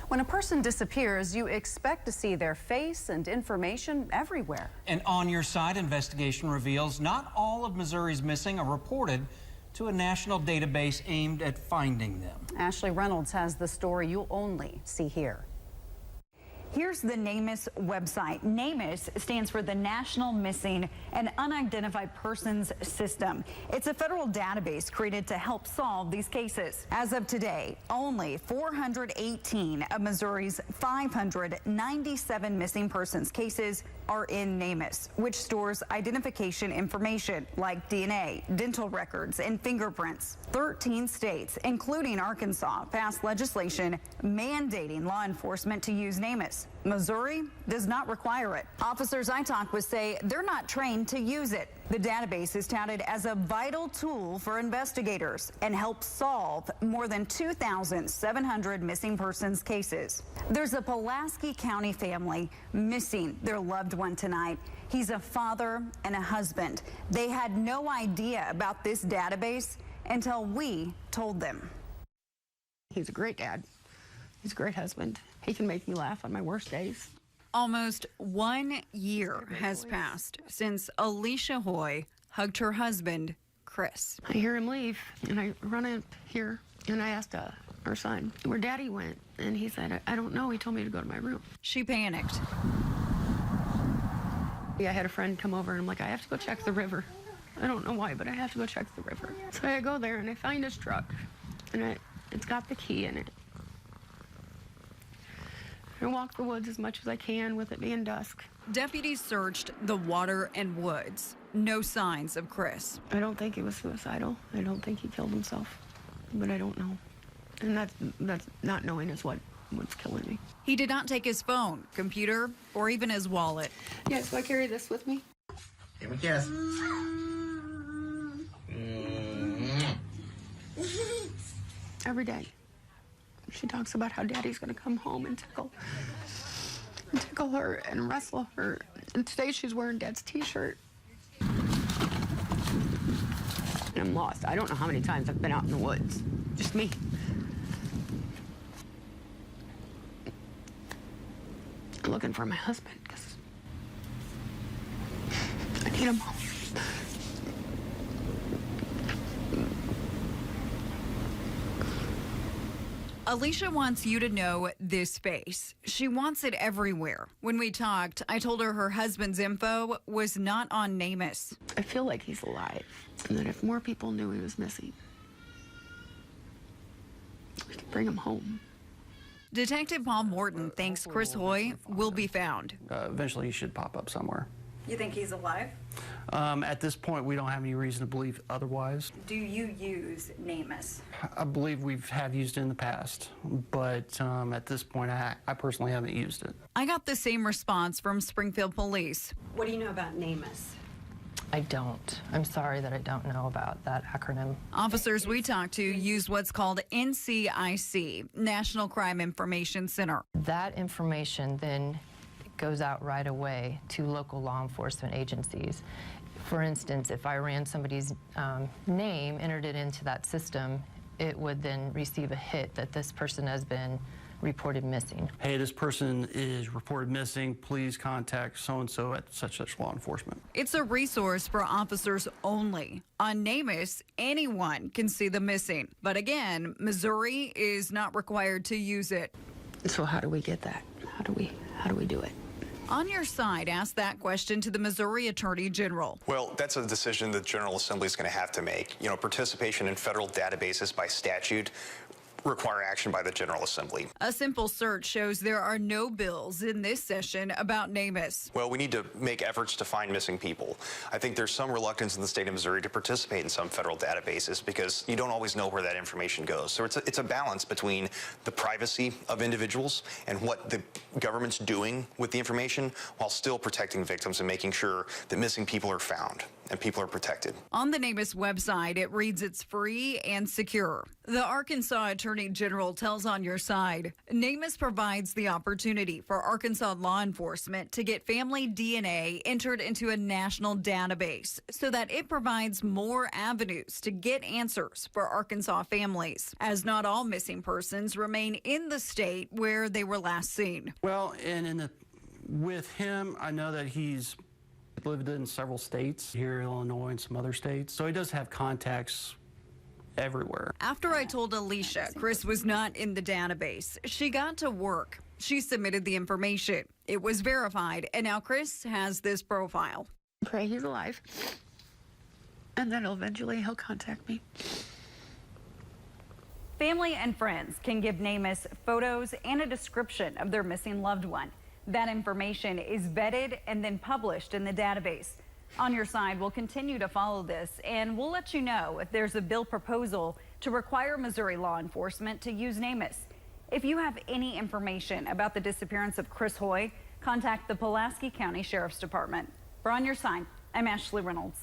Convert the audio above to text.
When a person disappears, you expect to see their face and information everywhere. An On Your Side investigation reveals not all of Missouri's missing are reported to a national database aimed at finding them. Ashley Reynolds has the story you'll only see here. Here's the NamUs website. NamUs stands for the National Missing and Unidentified Persons System. It's a federal database created to help solve these cases. As of today, only 418 of Missouri's 597 missing persons cases are in NamUs, which stores identification information like DNA, dental records, and fingerprints. 13 states, including Arkansas, passed legislation mandating law enforcement to use NamUs. Missouri does not require it. Officers I talked with say they're not trained to use it. The database is touted as a vital tool for investigators and helps solve more than 2,700 missing persons cases. There's a Pulaski County family missing their loved one tonight. He's a father and a husband. They had no idea about this database until we told them. He's a great dad. He's a great husband. He can make me laugh on my worst days. Almost 1 year has passed since Alicia Hoy hugged her husband, Chris. I hear him leave, and I run up here, and I asked our son where Daddy went, and he said, I don't know. He told me to go to my room. She panicked. I had a friend come over, and I'm like, I have to go check the river. I don't know why, but I have to go check the river. So I go there, and I find his truck, and it's got the key in it. I walk the woods as much as I can with it being dusk. Deputies searched the water and woods. No signs of Chris. I don't think he was suicidal. I don't think he killed himself, but I don't know. And that's not knowing is what's killing me. He did not take his phone, computer, or even his wallet. Yeah, so I carry this with me. Give me a kiss. Every day. She talks about how Daddy's gonna come home and tickle her and wrestle her. And today she's wearing Dad's t-shirt. And I'm lost. I don't know how many times I've been out in the woods. Just me. I'm looking for my husband because I need him home. Alicia wants you to know this face. She wants it everywhere. When we talked, I told her husband's info was not on NamUs. I feel like he's alive, and that if more people knew he was missing, we could bring him home. Detective Paul Morton thinks Chris Hoy will be found. Eventually he should pop up somewhere. You think he's alive? At this point, we don't have any reason to believe otherwise. Do you use NamUs? I believe we have used it in the past, but at this point, I personally haven't used it. I got the same response from Springfield Police. What do you know about NamUs? I don't. I'm sorry that I don't know about that acronym. Officers we talked to use what's called NCIC, National Crime Information Center. That information then goes out right away to local law enforcement agencies. For instance, if I ran somebody's name, entered it into that system, it would then receive a hit that this person has been reported missing. Hey, this person is reported missing. Please contact so-and-so at such law enforcement. It's a resource for officers only. On NamUs, anyone can see the missing. But again, Missouri is not required to use it. So how do we get that? How do we do it? On Your Side asked that question to the Missouri Attorney General. Well, that's a decision the General Assembly is going to have to make. You know, participation in federal databases by statute require action by the General Assembly. A simple search shows there are no bills in this session about NamUs. Well, we need to make efforts to find missing people. I think there's some reluctance in the state of Missouri to participate in some federal databases because you don't always know where that information goes. So it's a balance between the privacy of individuals and what the government's doing with the information while still protecting victims and making sure that missing people are found and people are protected. On the NamUs website, it reads it's free and secure. The Arkansas Attorney General tells On Your Side, NamUs provides the opportunity for Arkansas law enforcement to get family DNA entered into a national database so that it provides more avenues to get answers for Arkansas families, as not all missing persons remain in the state where they were last seen. Well, and with him, I know that he's lived in several states, here in Illinois and some other states, so he does have contacts everywhere. After I told Alicia Chris was not in the database, she got to work. She submitted the information. It was verified, and now Chris has this profile. Pray he's alive, and then eventually he'll contact me. Family and friends can give NamUs photos and a description of their missing loved one. That information is vetted and then published in the database. On Your Side will continue to follow this, and we'll let you know if there's a bill proposal to require Missouri law enforcement to use NamUs. If you have any information about the disappearance of Chris Hoy, contact the Pulaski County Sheriff's Department. For On Your Side, I'm Ashley Reynolds.